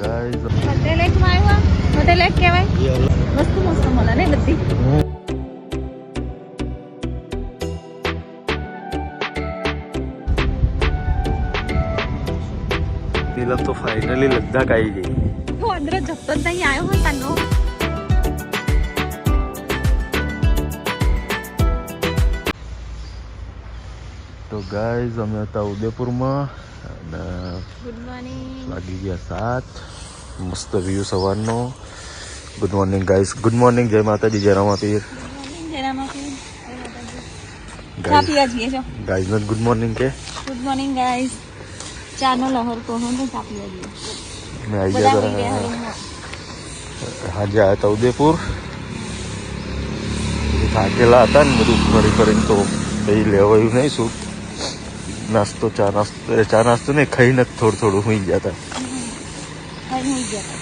Guys hotel એક માં આવ્યા. હોટેલ એક કહેવાય. વસ્તુ મસ્ત મળે ને બધી. નીલમ તો ફાઇનલી લદ્દાખ આવી ગઈ. હું અંદર જતો જ નહીં આવ્યો હોય તાનો. તો ગાઈઝ અમે હતા ઉદયપુરમાં અને ગુડ મોર્નિંગ. લાગી ગયા 7. મસ્ત વ્યૂ સવારનો. Good morning guys. Good morning. જય માતાજી, જય રામાપીર. ચા પીવા જઈએ છો. ગાઈઝ ને ગુડ મોર્નિંગ કે. Good morning guys. ચા નો લહર કહો ને ચા પીવા જઈએ. અમે આવી બધા ગયા પી રહ્યા હતા હવે. હાજે આવ્યા હતા ઉદયપુર. થાકેલા હતા ને બધું ફરી ફરીને તો કંઈ લેવાયું નહીં. શું નાસ્તો ચા નાસ્તો ને ખાઈને જ થોડું હોઈ ગયા હતા. ખાઈ નહીં ગયા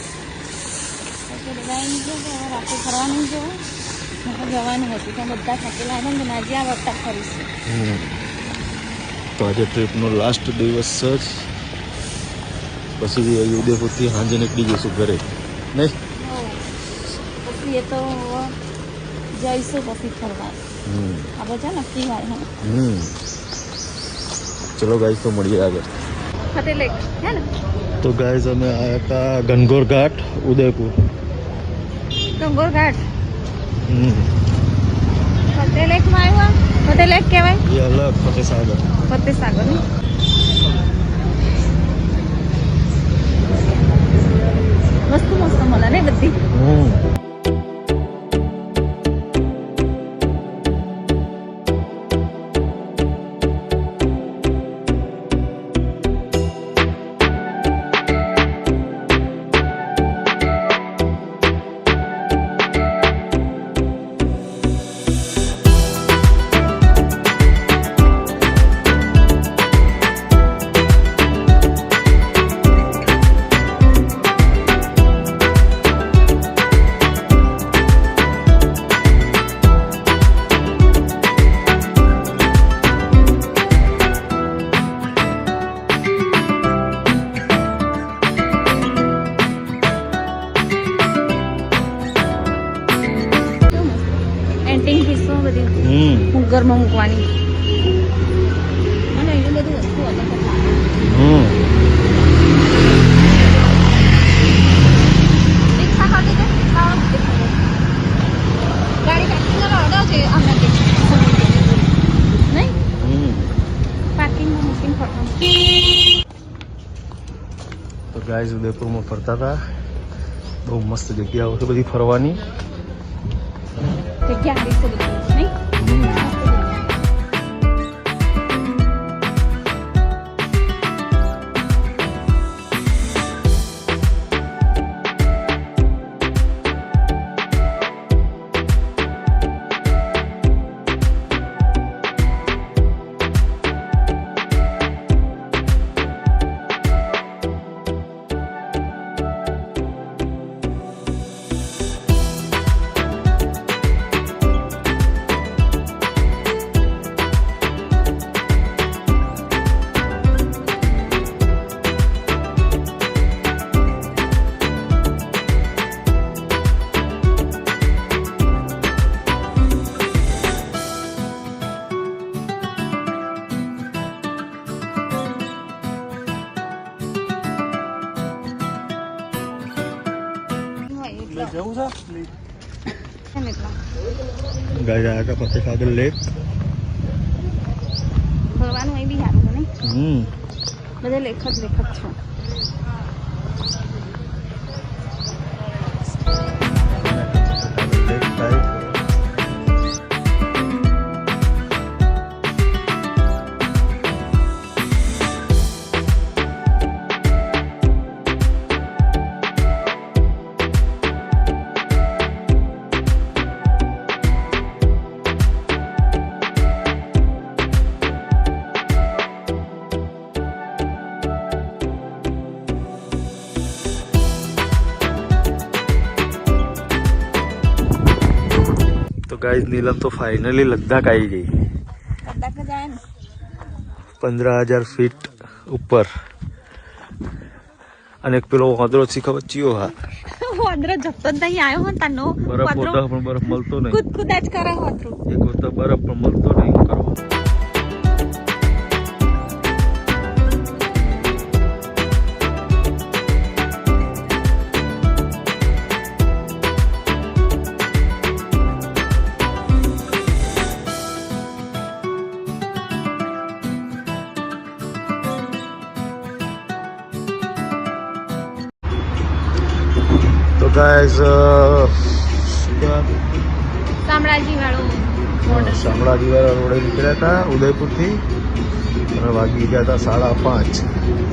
પછી બધા એમ કહે કે હવે રાતે ફરવા નહીં જવું. જવાનું હતું ત્યાં બધા થાકેલા હતા ને આજે આ વખત ફરીશું. તો આજે ટ્રીપનો લાસ્ટ દિવસ જ. પછી ઉદયપુરથી સાંજે નીકળી જઈશું ઘરે નહીં. પછી એ તો જઈશું પછી ફરવા. આ બધા નક્કી હોય હે. ચલો ગાઈઝ તો મળીએ આગળ. હોટેલ એક હે ને. તો ગાઈઝ અમે આવ્યા હતા ગણગોર ઘાટ ઉદયપુર. ગંગોર ઘાટ. હોટેલ એક માં આવ્યા. હોટેલ એક કહેવાય. એ અલગ ફતેસાગર. ફતેસાગર ને. વસ્તુ મસ્ત મળે ને બધી. એન્ટિંગ પીસો બધી ઘરમાં મૂકવાની. મને એટલું બધું વસ્તુ અલગ ગાડી પાર્કિંગ ઓર્ડર છે હમણાં નહીં પાર્કિંગમાં મૂકીને ફરવાનું. તો ગાઈઝ ઉદયપુરમાં ફરતા હતા. બહુ મસ્ત જગ્યાઓ છે બધી ફરવાની. જગ્યા હારી છે બધી નહીં. જવું છે એમ એટલા ગાઈઝ આવ્યા હતા ફતેસાગર લેક. ફરવાનું એ બી સારું છે નહીં. હમ બધા લેખ જ છો. ગાઈઝ નીલમ તો ફાઇનલી લદ્દાખ આવી ગઈ. લદ્દાખ જાય ને 15,000 ફીટ ઉપર. અને એક પેલો વાંદરો છે ખબર ચિયો હા વાંદરો જતો જ નહીં આવ્યો હો તાનો બરફ મોટો પણ બરફ મળતો નહીં કૂદ કૂદ જ કરે વાંદરો એક વખત બરફ પણ મળતો નહીં શું કરવું તો ગાઈઝ શામળાજી વાળો શામળાજી વાળા રોડે નીકળ્યા હતા ઉદયપુરથી અને વાગી ગયા હતા 5:30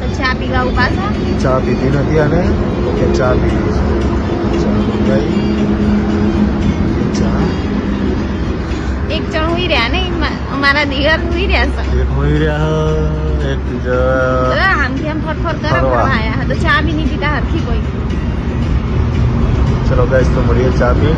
તો ચા પીવા ઉભા છો ચા પીધી નથી અને કે ચા પીધી ચા મંગાવી ચા એક જણ હુઈ રહ્યા ને અમારા દિયર હુઈ રહ્યા છે એક હોઈ રહ્યા એક બીજા આમથી આમ ફરફર કરે ફરવા. ફરવા આયા તો ચા બી નહીં પીતા હરખી કોઈ ચલો ગાઈઝ તો મળીએ ચા પી